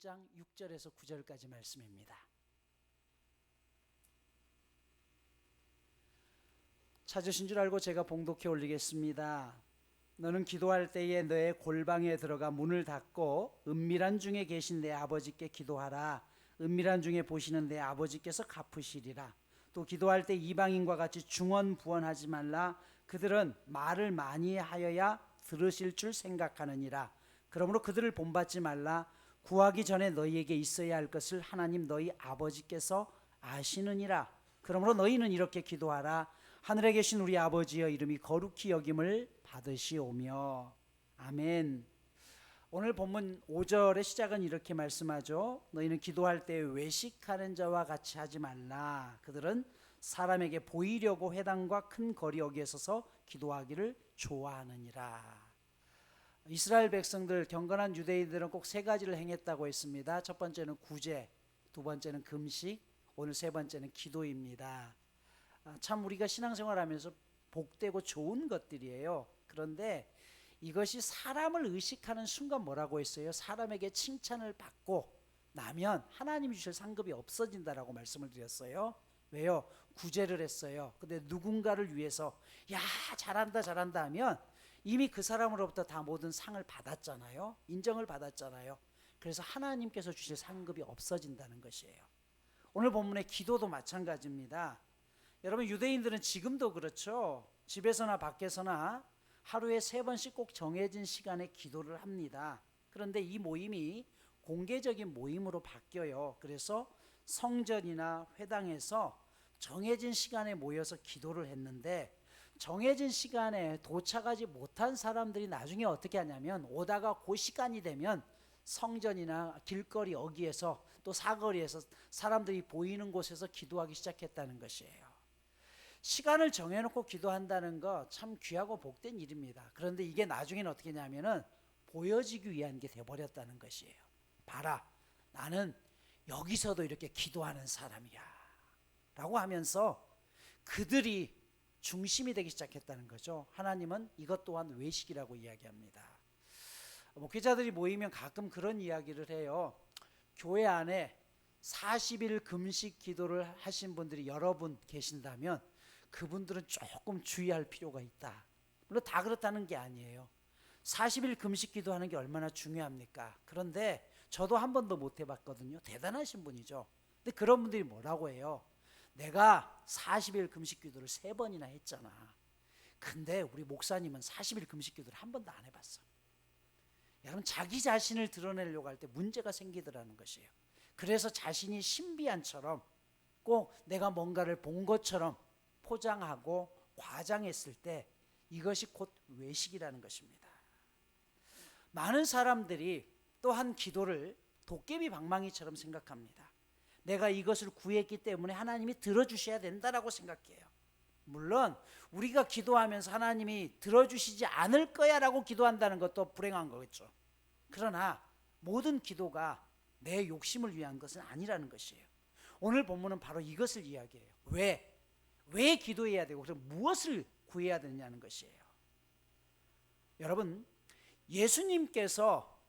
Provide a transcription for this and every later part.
6장 6절에서 9절까지 말씀입니다. 찾으신 줄 알고 제가 봉독해 올리겠습니다. 너는 기도할 때에 너의 골방에 들어가 문을 닫고 은밀한 중에 계신 내 아버지께 기도하라. 은밀한 중에 보시는 내 아버지께서 갚으시리라. 또 기도할 때 이방인과 같이 중언부언하지 말라. 그들은 말을 많이 하여야 들으실 줄 생각하느니라. 그러므로 그들을 본받지 말라. 구하기 전에 너희에게 있어야 할 것을 하나님 너희 아버지께서 아시느니라. 그러므로 너희는 이렇게 기도하라. 하늘에 계신 우리 아버지여, 이름이 거룩히 여김을 받으시오며. 아멘. 오늘 본문 5절의 시작은 이렇게 말씀하죠. 너희는 기도할 때 외식하는 자와 같이 하지 말라. 그들은 사람에게 보이려고 회당과 큰 거리 여기에 서서 기도하기를 좋아하느니라. 이스라엘 백성들, 경건한 유대인들은 꼭 세 가지를 행했다고 했습니다. 첫 번째는 구제, 두 번째는 금식, 오늘 세 번째는 기도입니다. 참 우리가 신앙생활하면서 복되고 좋은 것들이에요. 그런데 이것이 사람을 의식하는 순간 뭐라고 했어요? 사람에게 칭찬을 받고 나면 하나님이 주실 상급이 없어진다라고 말씀을 드렸어요. 왜요? 구제를 했어요. 근데 누군가를 위해서 야 잘한다 잘한다 하면 이미 그 사람으로부터 다 모든 상을 받았잖아요. 인정을 받았잖아요. 그래서 하나님께서 주실 상급이 없어진다는 것이에요. 오늘 본문의 기도도 마찬가지입니다. 여러분, 유대인들은 지금도 그렇죠. 집에서나 밖에서나 하루에 3번씩 꼭 정해진 시간에 기도를 합니다. 그런데 이 모임이 공개적인 모임으로 바뀌어요. 그래서 성전이나 회당에서 정해진 시간에 모여서 기도를 했는데, 정해진 시간에 도착하지 못한 사람들이 나중에 어떻게 하냐면, 오다가 그 시간이 되면 성전이나 길거리 어귀에서 또 사거리에서 사람들이 보이는 곳에서 기도하기 시작했다는 것이에요. 시간을 정해놓고 기도한다는 거 참 귀하고 복된 일입니다. 그런데 이게 나중에는 어떻게 하냐면은 보여지기 위한 게 돼버렸다는 것이에요. 봐라, 나는 여기서도 이렇게 기도하는 사람이야 라고 하면서 그들이 중심이 되기 시작했다는 거죠. 하나님은 이것 또한 외식이라고 이야기합니다. 목회자들이 모이면 가끔 그런 이야기를 해요. 교회 안에 40일 금식 기도를 하신 분들이 여러분 계신다면 그분들은 조금 주의할 필요가 있다. 물론 다 그렇다는 게 아니에요. 40일 금식 기도하는 게 얼마나 중요합니까? 그런데 저도 한 번도 못 해봤거든요. 대단하신 분이죠. 근데 그런 분들이 뭐라고 해요? 내가 40일 금식 기도를 3번이나 했잖아. 근데 우리 목사님은 40일 금식 기도를 한 번도 안 해봤어. 여러분, 자기 자신을 드러내려고 할 때 문제가 생기더라는 것이에요. 그래서 자신이 신비한처럼 꼭 내가 뭔가를 본 것처럼 포장하고 과장했을 때 이것이 곧 외식이라는 것입니다. 많은 사람들이 또한 기도를 도깨비 방망이처럼 생각합니다. 내가 이것을 구했기 때문에 하나님이 들어주셔야 된다라고 생각해요. 물론 우리가 기도하면서 하나님이 들어주시지 않을 거야 라고 기도한다는 것도 불행한 거겠죠. 그러나 모든 기도가 내 욕심을 위한 것은 아니라는 것이에요. 오늘 본문은 바로 이것을 이야기해요. 왜 기도해야 되고 그래서 무엇을 구해야 되냐는 것이에요. 여러분, 예수님께서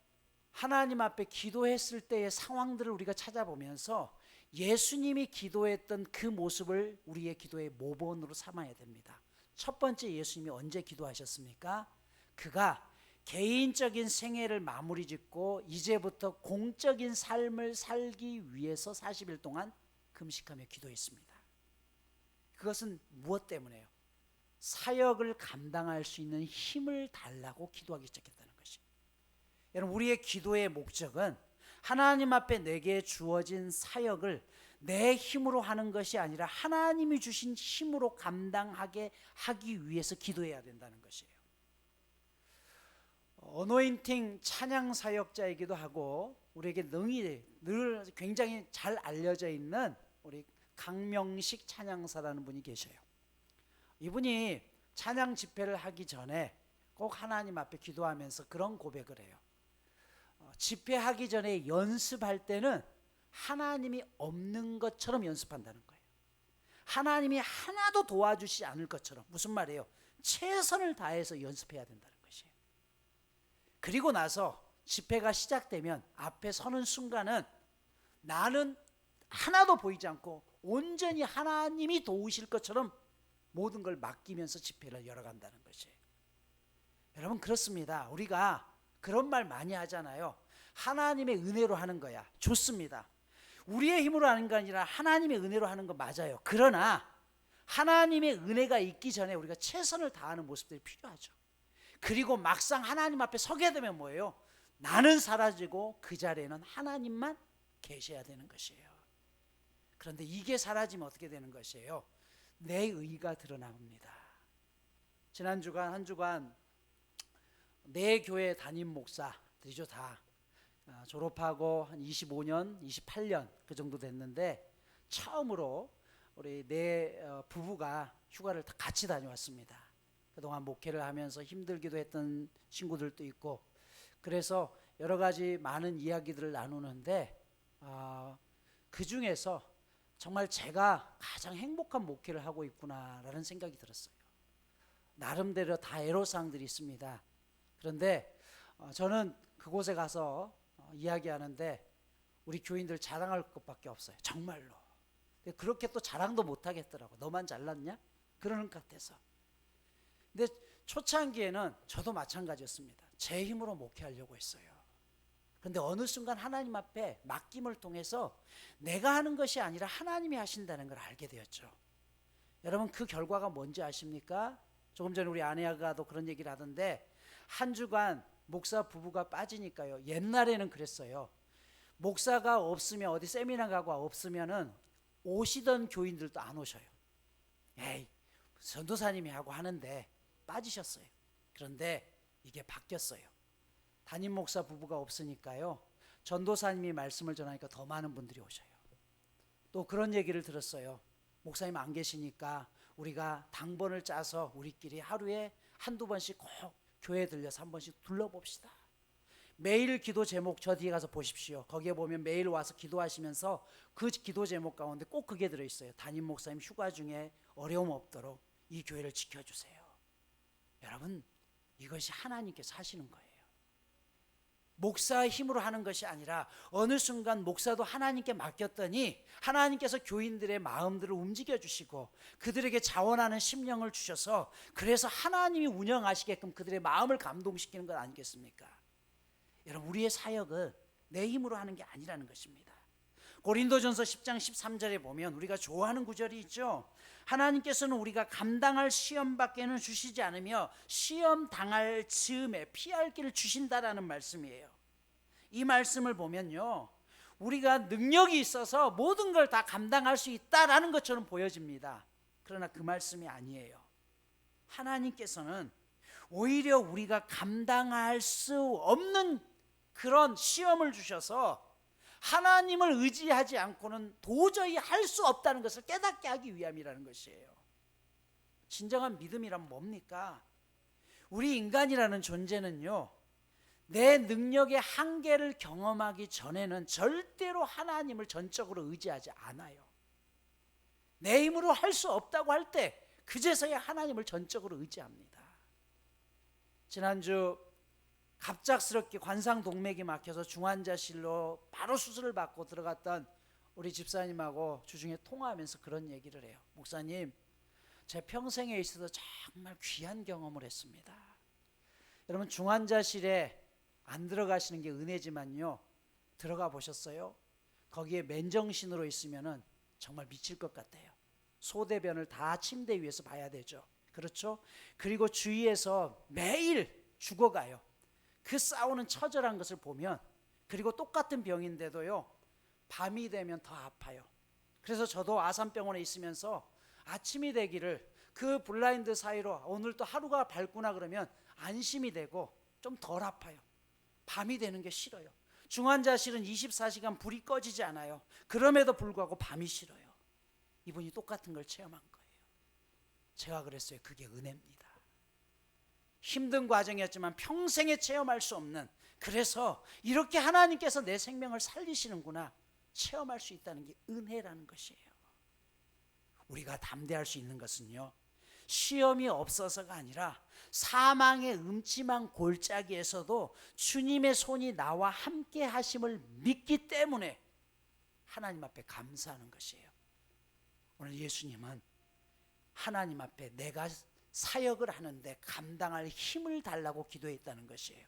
하나님 앞에 기도했을 때의 상황들을 우리가 찾아보면서 예수님이 기도했던 그 모습을 우리의 기도의 모본으로 삼아야 됩니다. 첫 번째, 예수님이 언제 기도하셨습니까? 그가 개인적인 생애를 마무리 짓고 이제부터 공적인 삶을 살기 위해서 40일 동안 금식하며 기도했습니다. 그것은 무엇 때문에요? 사역을 감당할 수 있는 힘을 달라고 기도하기 시작했다는 것이에요. 여러분, 우리의 기도의 목적은 하나님 앞에 내게 주어진 사역을 내 힘으로 하는 것이 아니라 하나님이 주신 힘으로 감당하게 하기 위해서 기도해야 된다는 것이에요. 어노인팅 찬양 사역자이기도 하고 우리에게 늘 굉장히 잘 알려져 있는 우리 강명식 찬양사라는 분이 계셔요. 이분이 찬양 집회를 하기 전에 꼭 하나님 앞에 기도하면서 그런 고백을 해요. 집회하기 전에 연습할 때는 하나님이 없는 것처럼 연습한다는 거예요. 하나님이 하나도 도와주시지 않을 것처럼. 무슨 말이에요? 최선을 다해서 연습해야 된다는 것이에요. 그리고 나서 집회가 시작되면 앞에 서는 순간은 나는 하나도 보이지 않고 온전히 하나님이 도우실 것처럼 모든 걸 맡기면서 집회를 열어간다는 것이에요. 여러분, 그렇습니다. 우리가 그런 말 많이 하잖아요. 하나님의 은혜로 하는 거야. 좋습니다. 우리의 힘으로 하는 게 아니라 하나님의 은혜로 하는 거 맞아요. 그러나 하나님의 은혜가 있기 전에 우리가 최선을 다하는 모습들이 필요하죠. 그리고 막상 하나님 앞에 서게 되면 뭐예요? 나는 사라지고 그 자리에는 하나님만 계셔야 되는 것이에요. 그런데 이게 사라지면 어떻게 되는 것이에요? 내 의가 드러납니다. 지난 주간 한 주간 내 교회 담임 목사들이죠. 다 졸업하고 한 25년, 28년 그 정도 됐는데 처음으로 우리 네 부부가 휴가를 다 같이 다녀왔습니다. 그동안 목회를 하면서 힘들기도 했던 친구들도 있고, 그래서 여러 가지 많은 이야기들을 나누는데 그 중에서 정말 제가 가장 행복한 목회를 하고 있구나라는 생각이 들었어요. 나름대로 다 애로사항들이 있습니다. 그런데 저는 그곳에 가서 이야기하는데 우리 교인들 자랑할 것밖에 없어요. 정말로. 그렇게 또 자랑도 못 하겠더라고. 너만 잘났냐? 그러는 것 같아서. 근데 초창기에는 저도 마찬가지였습니다. 제 힘으로 목회하려고 했어요. 그런데 어느 순간 하나님 앞에 맡김을 통해서 내가 하는 것이 아니라 하나님이 하신다는 걸 알게 되었죠. 여러분, 그 결과가 뭔지 아십니까? 조금 전에 우리 아내가도 그런 얘기를 하던데 한 주간 목사 부부가 빠지니까요. 옛날에는 그랬어요. 목사가 없으면 어디 세미나 가고 없으면은 오시던 교인들도 안 오셔요. 에이, 전도사님이 하고 하는데 빠지셨어요. 그런데 이게 바뀌었어요. 담임 목사 부부가 없으니까요. 전도사님이 말씀을 전하니까 더 많은 분들이 오셔요. 또 그런 얘기를 들었어요. 목사님 안 계시니까 우리가 당번을 짜서 우리끼리 하루에 한두 번씩 꼭 교회에 들려서 한 번씩 둘러봅시다. 매일 기도 제목 저 뒤에 가서 보십시오. 거기에 보면 매일 와서 기도하시면서 그 기도 제목 가운데 꼭 그게 들어있어요. 담임 목사님 휴가 중에 어려움 없도록 이 교회를 지켜주세요. 여러분, 이것이 하나님께서 하시는 거예요. 목사의 힘으로 하는 것이 아니라 어느 순간 목사도 하나님께 맡겼더니 하나님께서 교인들의 마음들을 움직여 주시고 그들에게 자원하는 심령을 주셔서 그래서 하나님이 운영하시게끔 그들의 마음을 감동시키는 것 아니겠습니까? 여러분, 우리의 사역은 내 힘으로 하는 게 아니라는 것입니다. 고린도전서 10장 13절에 보면 우리가 좋아하는 구절이 있죠. 하나님께서는 우리가 감당할 시험밖에는 주시지 않으며 시험 당할 즈음에 피할 길을 주신다라는 말씀이에요. 이 말씀을 보면요, 우리가 능력이 있어서 모든 걸 다 감당할 수 있다라는 것처럼 보여집니다. 그러나 그 말씀이 아니에요. 하나님께서는 오히려 우리가 감당할 수 없는 그런 시험을 주셔서 하나님을 의지하지 않고는 도저히 할 수 없다는 것을 깨닫게 하기 위함이라는 것이에요. 진정한 믿음이란 뭡니까? 우리 인간이라는 존재는요, 내 능력의 한계를 경험하기 전에는 절대로 하나님을 전적으로 의지하지 않아요. 내 힘으로 할 수 없다고 할 때 그제서야 하나님을 전적으로 의지합니다. 지난주 갑작스럽게 관상동맥이 막혀서 중환자실로 바로 수술을 받고 들어갔던 우리 집사님하고 주중에 통화하면서 그런 얘기를 해요. 목사님, 제 평생에 있어서 정말 귀한 경험을 했습니다. 여러분, 중환자실에 안 들어가시는 게 은혜지만요, 들어가 보셨어요? 거기에 맨정신으로 있으면은 정말 미칠 것 같아요. 소대변을 다 침대 위에서 봐야 되죠. 그렇죠? 그리고 주위에서 매일 죽어가요. 그 싸우는 처절한 것을 보면, 그리고 똑같은 병인데도요, 밤이 되면 더 아파요. 그래서 저도 아산병원에 있으면서 아침이 되기를 그 블라인드 사이로 오늘 또 하루가 밝구나 그러면 안심이 되고 좀 덜 아파요. 밤이 되는 게 싫어요. 중환자실은 24시간 불이 꺼지지 않아요. 그럼에도 불구하고 밤이 싫어요. 이분이 똑같은 걸 체험한 거예요. 제가 그랬어요. 그게 은혜입니다. 힘든 과정이었지만 평생에 체험할 수 없는, 그래서 이렇게 하나님께서 내 생명을 살리시는구나 체험할 수 있다는 게 은혜라는 것이에요. 우리가 담대할 수 있는 것은요, 시험이 없어서가 아니라 사망의 음침한 골짜기에서도 주님의 손이 나와 함께 하심을 믿기 때문에 하나님 앞에 감사하는 것이에요. 오늘 예수님은 하나님 앞에 내가 사역을 하는데 감당할 힘을 달라고 기도했다는 것이에요.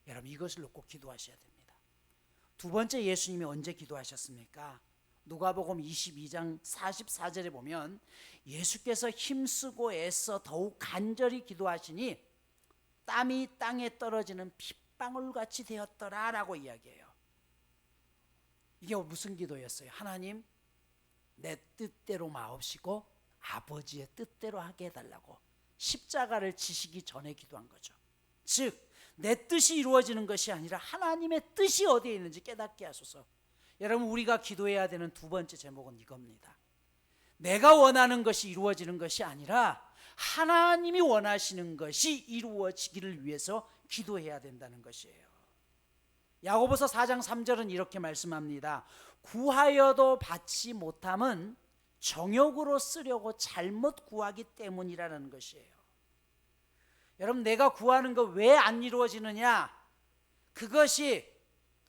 여러분, 이것을 놓고 기도하셔야 됩니다. 두 번째, 예수님이 언제 기도하셨습니까? 누가복음 22장 44절에 보면 예수께서 힘쓰고 애써 더욱 간절히 기도하시니 땀이 땅에 떨어지는 핏방울같이 되었더라 라고 이야기해요. 이게 무슨 기도였어요? 하나님, 내 뜻대로 마옵시고 아버지의 뜻대로 하게 해달라고 십자가를 지시기 전에 기도한 거죠. 즉, 내 뜻이 이루어지는 것이 아니라 하나님의 뜻이 어디에 있는지 깨닫게 하소서. 여러분, 우리가 기도해야 되는 두 번째 제목은 이겁니다. 내가 원하는 것이 이루어지는 것이 아니라 하나님이 원하시는 것이 이루어지기를 위해서 기도해야 된다는 것이에요. 야고보서 4장 3절은 이렇게 말씀합니다. 구하여도 받지 못함은 정욕으로 쓰려고 잘못 구하기 때문이라는 것이에요. 여러분, 내가 구하는 거 왜 안 이루어지느냐? 그것이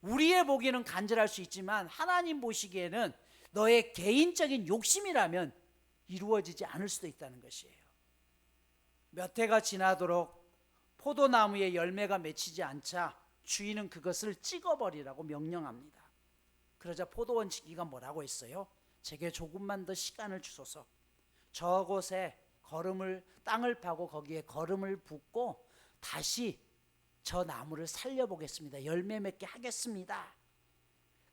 우리의 보기에는 간절할 수 있지만 하나님 보시기에는 너의 개인적인 욕심이라면 이루어지지 않을 수도 있다는 것이에요. 몇 해가 지나도록 포도나무에 열매가 맺히지 않자 주인은 그것을 찍어버리라고 명령합니다. 그러자 포도원 지기가 뭐라고 했어요? 제게 조금만 더 시간을 주소서. 저곳에 땅을 파고 거기에 거름을 붓고 다시 저 나무를 살려보겠습니다. 열매 맺게 하겠습니다.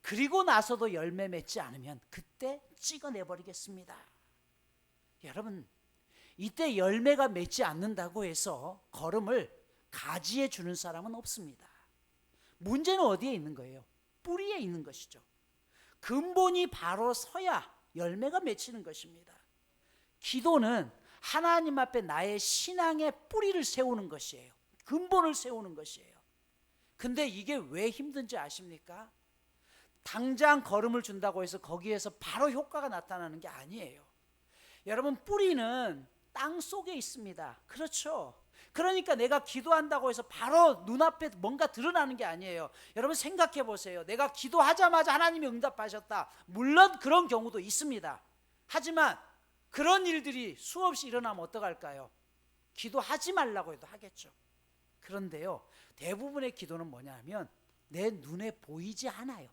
그리고 나서도 열매 맺지 않으면 그때 찍어내버리겠습니다. 여러분, 이때 열매가 맺지 않는다고 해서 거름을 가지에 주는 사람은 없습니다. 문제는 어디에 있는 거예요? 뿌리에 있는 것이죠. 근본이 바로 서야 열매가 맺히는 것입니다. 기도는 하나님 앞에 나의 신앙의 뿌리를 세우는 것이에요. 근본을 세우는 것이에요. 근데 이게 왜 힘든지 아십니까? 당장 거름을 준다고 해서 거기에서 바로 효과가 나타나는 게 아니에요. 여러분, 뿌리는 땅 속에 있습니다. 그렇죠? 그러니까 내가 기도한다고 해서 바로 눈앞에 뭔가 드러나는 게 아니에요. 여러분, 생각해 보세요. 내가 기도하자마자 하나님이 응답하셨다. 물론 그런 경우도 있습니다. 하지만 그런 일들이 수없이 일어나면 어떡할까요? 기도하지 말라고 해도 하겠죠. 그런데요, 대부분의 기도는 뭐냐면 내 눈에 보이지 않아요.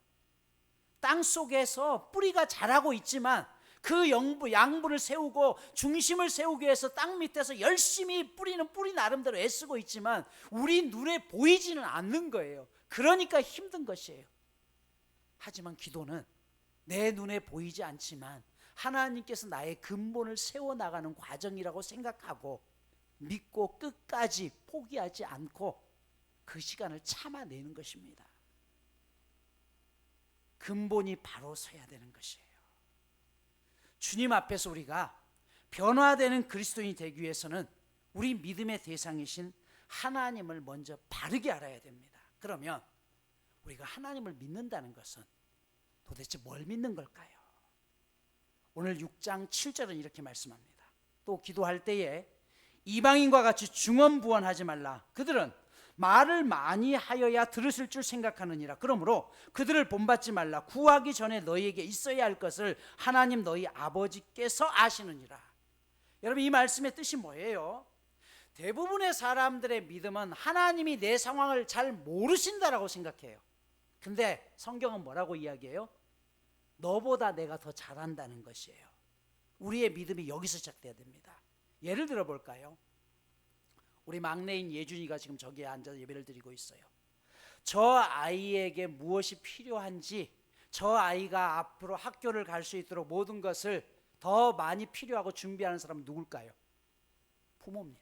땅 속에서 뿌리가 자라고 있지만 그 양분을 세우고 중심을 세우기 위해서 땅 밑에서 열심히 뿌리는 뿌리 나름대로 애쓰고 있지만 우리 눈에 보이지는 않는 거예요. 그러니까 힘든 것이에요. 하지만 기도는 내 눈에 보이지 않지만 하나님께서 나의 근본을 세워나가는 과정이라고 생각하고 믿고 끝까지 포기하지 않고 그 시간을 참아내는 것입니다. 근본이 바로 서야 되는 것이에요. 주님 앞에서 우리가 변화되는 그리스도인이 되기 위해서는 우리 믿음의 대상이신 하나님을 먼저 바르게 알아야 됩니다. 그러면 우리가 하나님을 믿는다는 것은 도대체 뭘 믿는 걸까요? 오늘 6장 7절은 이렇게 말씀합니다. 또 기도할 때에 이방인과 같이 중언부언하지 말라. 그들은 말을 많이 하여야 들으실 줄 생각하느니라. 그러므로 그들을 본받지 말라. 구하기 전에 너희에게 있어야 할 것을 하나님 너희 아버지께서 아시느니라. 여러분, 이 말씀의 뜻이 뭐예요? 대부분의 사람들의 믿음은 하나님이 내 상황을 잘 모르신다라고 생각해요. 근데 성경은 뭐라고 이야기해요? 너보다 내가 더 잘한다는 것이에요. 우리의 믿음이 여기서 시작돼야 됩니다. 예를 들어 볼까요? 우리 막내인 예준이가 지금 저기에 앉아서 예배를 드리고 있어요. 저 아이에게 무엇이 필요한지, 저 아이가 앞으로 학교를 갈 수 있도록 모든 것을 더 많이 필요하고 준비하는 사람은 누굴까요? 부모입니다.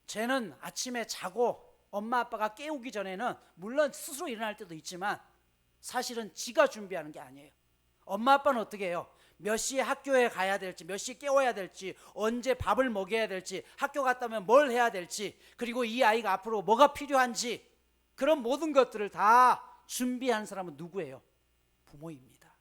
쟤는 아침에 자고 엄마 아빠가 깨우기 전에는 물론 스스로 일어날 때도 있지만 사실은 지가 준비하는 게 아니에요. 엄마 아빠는 어떻게 해요? 몇 시에 학교에 가야 될지, 몇 시에 깨워야 될지, 언제 밥을 먹여야 될지, 학교 갔다 오면 뭘 해야 될지, 그리고 이 아이가 앞으로 뭐가 필요한지, 그런 모든 것들을 다 준비한 사람은 누구예요? 부모입니다.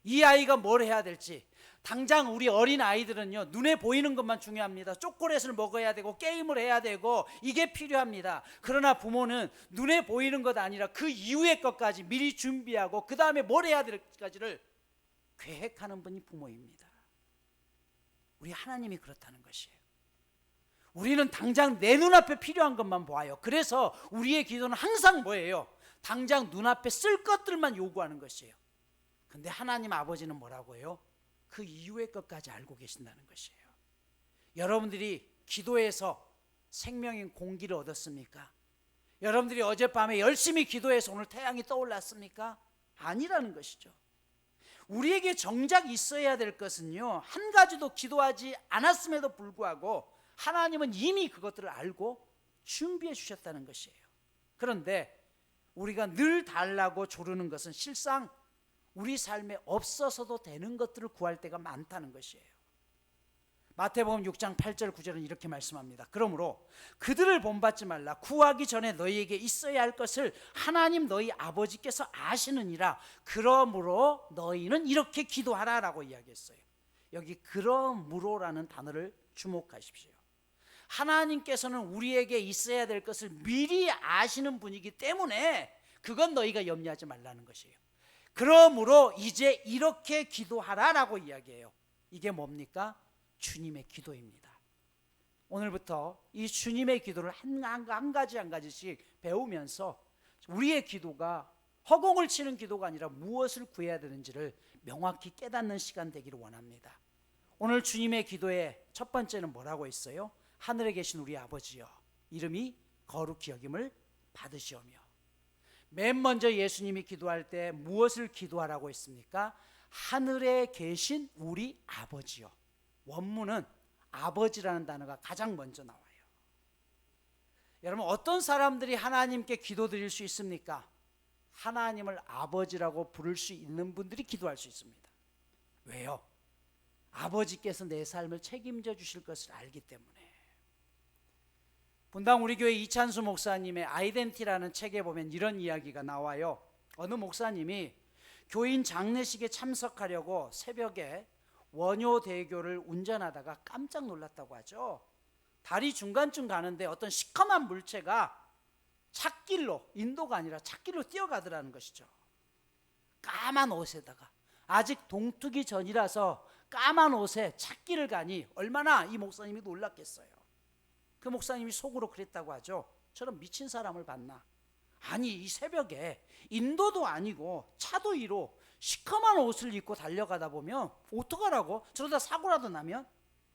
이 아이가 뭘 해야 될지, 당장 우리 어린 아이들은요, 눈에 보이는 것만 중요합니다. 초콜릿을 먹어야 되고 게임을 해야 되고 이게 필요합니다. 그러나 부모는 눈에 보이는 것 아니라 그 이후의 것까지 미리 준비하고 그 다음에 뭘 해야 될까지를 계획하는 분이 부모입니다. 우리 하나님이 그렇다는 것이에요. 우리는 당장 내 눈앞에 필요한 것만 보아요. 그래서 우리의 기도는 항상 뭐예요? 당장 눈앞에 쓸 것들만 요구하는 것이에요. 근데 하나님 아버지는 뭐라고 해요? 그 이후의 것까지 알고 계신다는 것이에요. 여러분들이 기도해서 생명인 공기를 얻었습니까? 여러분들이 어젯밤에 열심히 기도해서 오늘 태양이 떠올랐습니까? 아니라는 것이죠. 우리에게 정작 있어야 될 것은요, 한 가지도 기도하지 않았음에도 불구하고 하나님은 이미 그것들을 알고 준비해 주셨다는 것이에요. 그런데 우리가 늘 달라고 조르는 것은 실상 우리 삶에 없어서도 되는 것들을 구할 때가 많다는 것이에요. 마태복음 6장 8절 9절은 이렇게 말씀합니다. 그러므로 그들을 본받지 말라. 구하기 전에 너희에게 있어야 할 것을 하나님 너희 아버지께서 아시느니라. 그러므로 너희는 이렇게 기도하라 라고 이야기했어요. 여기 그러므로라는 단어를 주목하십시오. 하나님께서는 우리에게 있어야 될 것을 미리 아시는 분이기 때문에 그건 너희가 염려하지 말라는 것이에요. 그러므로 이제 이렇게 기도하라라고 이야기해요. 이게 뭡니까? 주님의 기도입니다. 오늘부터 이 주님의 기도를 한 가지씩 배우면서 우리의 기도가 허공을 치는 기도가 아니라 무엇을 구해야 되는지를 명확히 깨닫는 시간 되기를 원합니다. 오늘 주님의 기도의 첫 번째는 뭐라고 했어요? 하늘에 계신 우리 아버지여, 이름이 거룩히 여김을 받으시오며. 맨 먼저 예수님이 기도할 때 무엇을 기도하라고 했습니까? 하늘에 계신 우리 아버지요. 원문은 아버지라는 단어가 가장 먼저 나와요. 여러분, 어떤 사람들이 하나님께 기도드릴 수 있습니까? 하나님을 아버지라고 부를 수 있는 분들이 기도할 수 있습니다. 왜요? 아버지께서 내 삶을 책임져 주실 것을 알기 때문에. 분당 우리 교회 이찬수 목사님의 아이덴티라는 책에 보면 이런 이야기가 나와요. 어느 목사님이 교인 장례식에 참석하려고 새벽에 원효대교를 운전하다가 깜짝 놀랐다고 하죠. 다리 중간쯤 가는데 어떤 시커먼 물체가 찻길로, 인도가 아니라 찻길로 뛰어가더라는 것이죠. 까만 옷에다가, 아직 동트기 전이라서 까만 옷에 찻길을 가니 얼마나 이 목사님이 놀랐겠어요. 그 목사님이 속으로 그랬다고 하죠. 저런 미친 사람을 봤나. 아니, 이 새벽에 인도도 아니고 차도위로 시커먼 옷을 입고 달려가다 보면 어떡하라고? 저러다 사고라도 나면?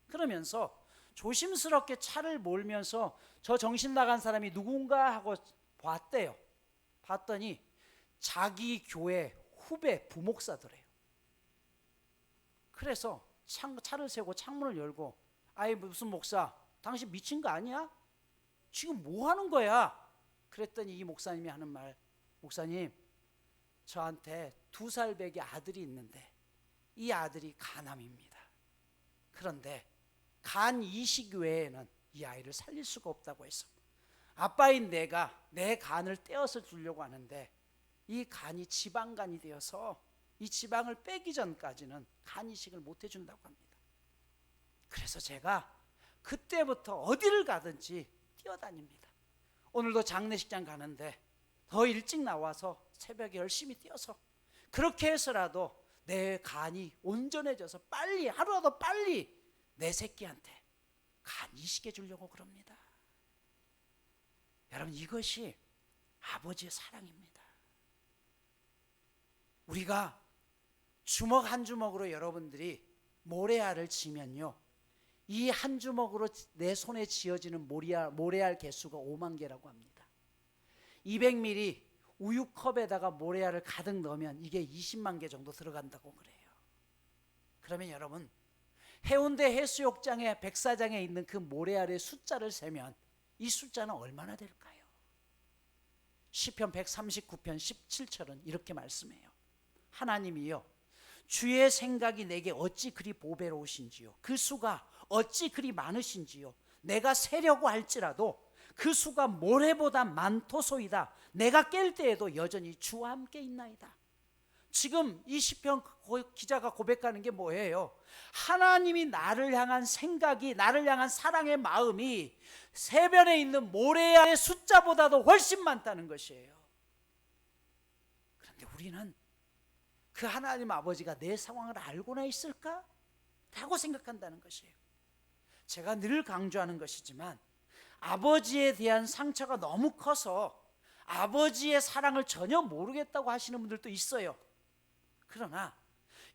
그러면서 조심스럽게 차를 몰면서 저 정신 나간 사람이 누군가 하고 봤대요. 봤더니 자기 교회 후배 부목사더래요. 그래서 차를 세우고 창문을 열고, 아이 무슨 목사, 당신 미친 거 아니야? 지금 뭐 하는 거야? 그랬더니 이 목사님이 하는 말, 목사님, 저한테 2살배기 아들이 있는데 이 아들이 간암입니다. 그런데 간 이식 외에는 이 아이를 살릴 수가 없다고 해서 아빠인 내가 내 간을 떼어서 주려고 하는데 이 간이 지방간이 되어서 이 지방을 빼기 전까지는 간 이식을 못 해준다고 합니다. 그래서 제가 그때부터 어디를 가든지 뛰어다닙니다. 오늘도 장례식장 가는데 더 일찍 나와서 새벽에 열심히 뛰어서 그렇게 해서라도 내 간이 온전해져서 빨리, 하루라도 빨리 내 새끼한테 간 이식해 주려고 그럽니다. 여러분, 이것이 아버지의 사랑입니다. 우리가 주먹 한 주먹으로 여러분들이 모래알을 치면요, 이 한 주먹으로 내 손에 쥐어지는 모래알 개수가 5만 개라고 합니다. 200ml 우유컵에다가 모래알을 가득 넣으면 이게 20만 개 정도 들어간다고 그래요. 그러면 여러분, 해운대 해수욕장의 백사장에 있는 그 모래알의 숫자를 세면 이 숫자는 얼마나 될까요? 시편 139편 17절은 이렇게 말씀해요. 하나님이여, 주의 생각이 내게 어찌 그리 보배로우신지요, 그 수가 어찌 그리 많으신지요. 내가 세려고 할지라도 그 수가 모래보다 많도소이다. 내가 깰 때에도 여전히 주와 함께 있나이다. 지금 이 시편 기자가 고백하는 게 뭐예요? 하나님이 나를 향한 생각이, 나를 향한 사랑의 마음이 세변에 있는 모래의 숫자보다도 훨씬 많다는 것이에요. 그런데 우리는 그 하나님 아버지가 내 상황을 알고나 있을까? 라고 생각한다는 것이에요. 제가 늘 강조하는 것이지만 아버지에 대한 상처가 너무 커서 아버지의 사랑을 전혀 모르겠다고 하시는 분들도 있어요. 그러나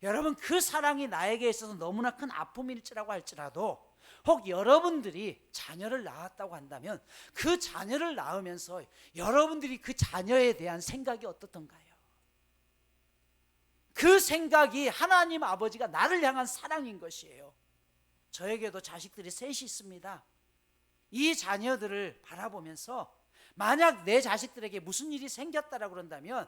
여러분, 그 사랑이 나에게 있어서 너무나 큰 아픔일지라고 할지라도, 혹 여러분들이 자녀를 낳았다고 한다면 그 자녀를 낳으면서 여러분들이 그 자녀에 대한 생각이 어떻던가요? 그 생각이 하나님 아버지가 나를 향한 사랑인 것이에요. 저에게도 자식들이 셋이 있습니다. 이 자녀들을 바라보면서 만약 내 자식들에게 무슨 일이 생겼다라고 그런다면,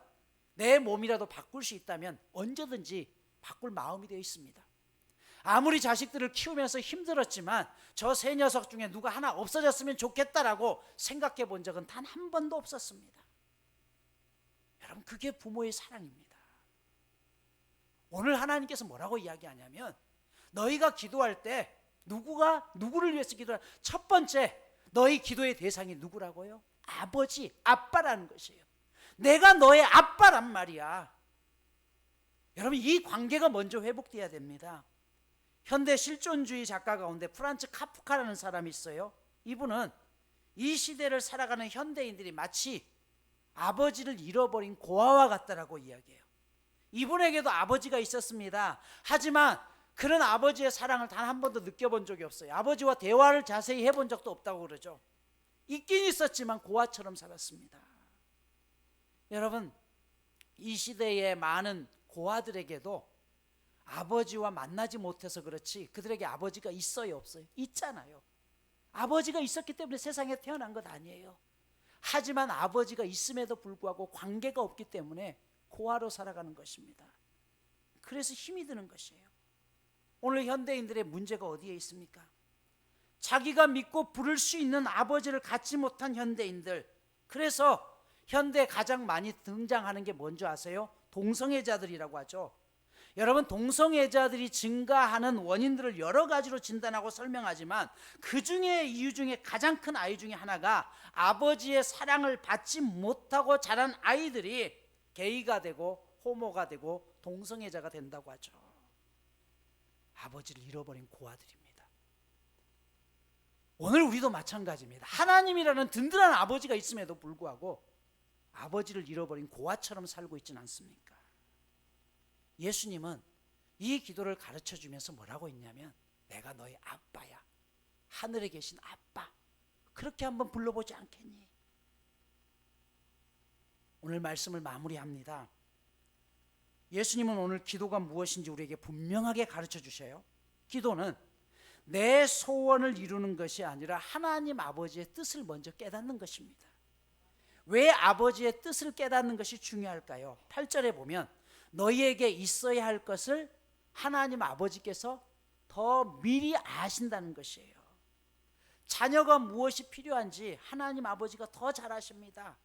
내 몸이라도 바꿀 수 있다면 언제든지 바꿀 마음이 되어 있습니다. 아무리 자식들을 키우면서 힘들었지만 저 세 녀석 중에 누가 하나 없어졌으면 좋겠다라고 생각해 본 적은 단 한 번도 없었습니다. 여러분, 그게 부모의 사랑입니다. 오늘 하나님께서 뭐라고 이야기하냐면, 너희가 기도할 때 누구가 누구를 위해서 기도할, 첫 번째 너희 기도의 대상이 누구라고요? 아버지, 아빠라는 것이에요. 내가 너의 아빠란 말이야. 여러분, 이 관계가 먼저 회복돼야 됩니다. 현대 실존주의 작가 가운데 프란츠 카프카라는 사람이 있어요. 이분은 이 시대를 살아가는 현대인들이 마치 아버지를 잃어버린 고아와 같다라고 이야기해요. 이분에게도 아버지가 있었습니다. 하지만 그런 아버지의 사랑을 단 한 번도 느껴본 적이 없어요. 아버지와 대화를 자세히 해본 적도 없다고 그러죠. 있긴 있었지만 고아처럼 살았습니다. 여러분, 이 시대의 많은 고아들에게도 아버지와 만나지 못해서 그렇지 그들에게 아버지가 있어요, 없어요? 있잖아요. 아버지가 있었기 때문에 세상에 태어난 것 아니에요. 하지만 아버지가 있음에도 불구하고 관계가 없기 때문에 고아로 살아가는 것입니다. 그래서 힘이 드는 것이에요. 오늘 현대인들의 문제가 어디에 있습니까? 자기가 믿고 부를 수 있는 아버지를 갖지 못한 현대인들. 그래서 현대에 가장 많이 등장하는 게 뭔지 아세요? 동성애자들이라고 하죠. 여러분, 동성애자들이 증가하는 원인들을 여러 가지로 진단하고 설명하지만 그 중에 이유 중에 가장 큰 아이 중에 하나가 아버지의 사랑을 받지 못하고 자란 아이들이 게이가 되고 호모가 되고 동성애자가 된다고 하죠. 아버지를 잃어버린 고아들입니다. 오늘 우리도 마찬가지입니다. 하나님이라는 든든한 아버지가 있음에도 불구하고 아버지를 잃어버린 고아처럼 살고 있지는 않습니까? 예수님은 이 기도를 가르쳐 주면서 뭐라고 했냐면, 내가 너의 아빠야. 하늘에 계신 아빠. 그렇게 한번 불러보지 않겠니? 오늘 말씀을 마무리합니다. 예수님은 오늘 기도가 무엇인지 우리에게 분명하게 가르쳐 주셔요. 기도는 내 소원을 이루는 것이 아니라 하나님 아버지의 뜻을 먼저 깨닫는 것입니다. 왜 아버지의 뜻을 깨닫는 것이 중요할까요? 8절에 보면 너희에게 있어야 할 것을 하나님 아버지께서 더 미리 아신다는 것이에요. 자녀가 무엇이 필요한지 하나님 아버지가 더 잘 아십니다.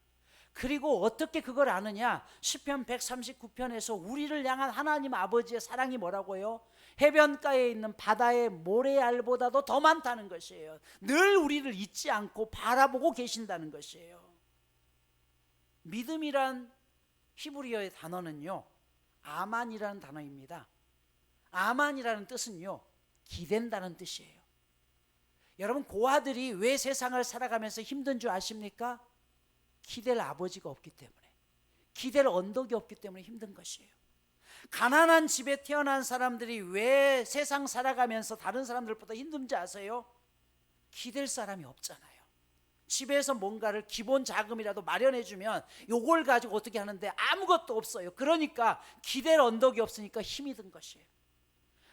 그리고 어떻게 그걸 아느냐? 시편 139편에서 우리를 향한 하나님 아버지의 사랑이 뭐라고요? 해변가에 있는 바다의 모래알보다도 더 많다는 것이에요. 늘 우리를 잊지 않고 바라보고 계신다는 것이에요. 믿음이란 히브리어의 단어는요, 아만이라는 단어입니다. 아만이라는 뜻은요, 기댄다는 뜻이에요. 여러분, 고아들이 왜 세상을 살아가면서 힘든 줄 아십니까? 기댈 아버지가 없기 때문에, 기댈 언덕이 없기 때문에 힘든 것이에요. 가난한 집에 태어난 사람들이 왜 세상 살아가면서 다른 사람들보다 힘든지 아세요? 기댈 사람이 없잖아요. 집에서 뭔가를 기본 자금이라도 마련해주면 요걸 가지고 어떻게 하는데 아무것도 없어요. 그러니까 기댈 언덕이 없으니까 힘이 든 것이에요.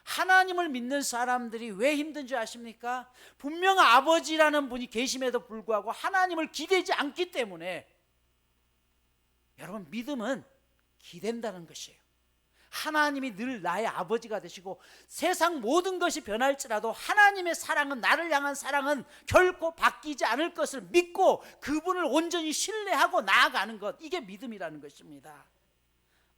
하나님을 믿는 사람들이 왜 힘든 줄 아십니까? 분명 아버지라는 분이 계심에도 불구하고 하나님을 기대지 않기 때문에. 여러분, 믿음은 기댄다는 것이에요. 하나님이 늘 나의 아버지가 되시고 세상 모든 것이 변할지라도 하나님의 사랑은, 나를 향한 사랑은 결코 바뀌지 않을 것을 믿고 그분을 온전히 신뢰하고 나아가는 것, 이게 믿음이라는 것입니다.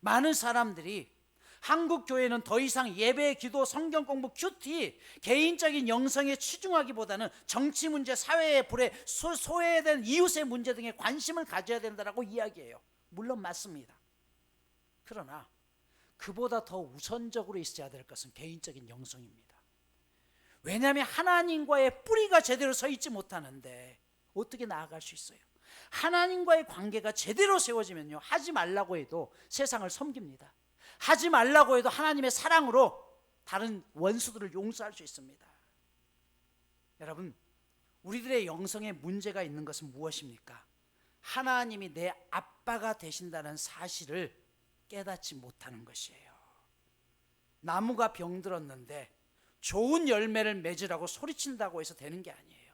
많은 사람들이 한국 교회는 더 이상 예배, 기도, 성경 공부, 큐티, 개인적인 영성에 치중하기보다는 정치 문제, 사회의 불에 소외된 이웃의 문제 등에 관심을 가져야 된다라고 이야기해요. 물론 맞습니다. 그러나 그보다 더 우선적으로 있어야 될 것은 개인적인 영성입니다. 왜냐하면 하나님과의 뿌리가 제대로 서 있지 못하는데 어떻게 나아갈 수 있어요? 하나님과의 관계가 제대로 세워지면요, 하지 말라고 해도 세상을 섬깁니다. 하지 말라고 해도 하나님의 사랑으로 다른 원수들을 용서할 수 있습니다. 여러분, 우리들의 영성에 문제가 있는 것은 무엇입니까? 하나님이 내 아빠가 되신다는 사실을 깨닫지 못하는 것이에요. 나무가 병들었는데 좋은 열매를 맺으라고 소리친다고 해서 되는 게 아니에요.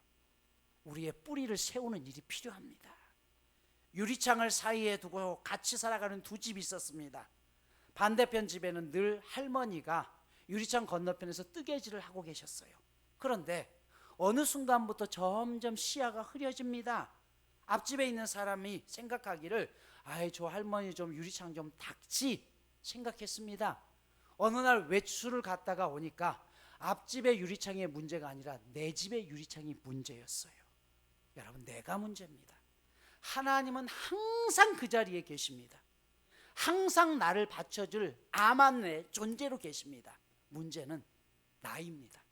우리의 뿌리를 세우는 일이 필요합니다. 유리창을 사이에 두고 같이 살아가는 두 집이 있었습니다. 반대편 집에는 늘 할머니가 유리창 건너편에서 뜨개질을 하고 계셨어요. 그런데 어느 순간부터 점점 시야가 흐려집니다. 앞집에 있는 사람이 생각하기를 아이, 저 할머니 좀 유리창 좀 닦지 생각했습니다. 어느 날 외출을 갔다가 오니까 앞집의 유리창의 문제가 아니라 내 집의 유리창이 문제였어요. 여러분, 내가 문제입니다. 하나님은 항상 그 자리에 계십니다. 항상 나를 받쳐줄 아만의 존재로 계십니다. 문제는 나입니다.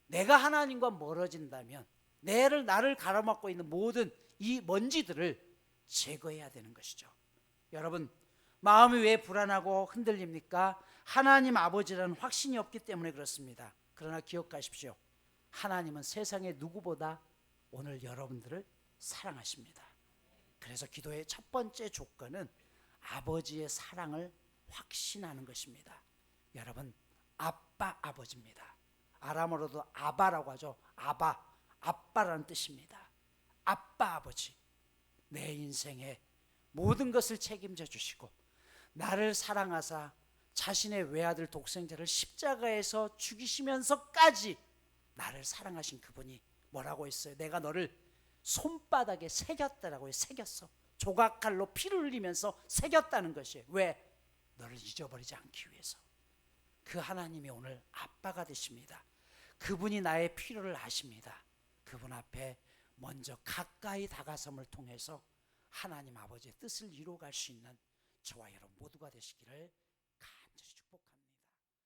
내가 하나님과 멀어진다면 나를 가로막고 있는 모든 이 먼지들을 제거해야 되는 것이죠. 여러분, 마음이 왜 불안하고 흔들립니까? 하나님 아버지라는 확신이 없기 때문에 그렇습니다. 그러나 기억하십시오. 하나님은 세상의 누구보다 오늘 여러분들을 사랑하십니다. 그래서 기도의 첫 번째 조건은 아버지의 사랑을 확신하는 것입니다. 여러분, 아빠, 아버지입니다. 아람어로도 아바라고 하죠. 아바, 아빠라는 뜻입니다. 아빠, 아버지, 내 인생에 모든 것을 책임져 주시고 나를 사랑하사 자신의 외아들 독생자를 십자가에서 죽이시면서까지 나를 사랑하신 그분이 뭐라고 했어요? 내가 너를 손바닥에 새겼다라고 해요. 새겼어. 조각칼로 피를 흘리면서 새겼다는 것이에요. 왜? 너를 잊어버리지 않기 위해서. 그 하나님이 오늘 아빠가 되십니다. 그분이 나의 필요를 아십니다. 그분 앞에 먼저 가까이 다가섬을 통해서 하나님 아버지의 뜻을 이루어갈 수 있는 저와 여러분 모두가 되시기를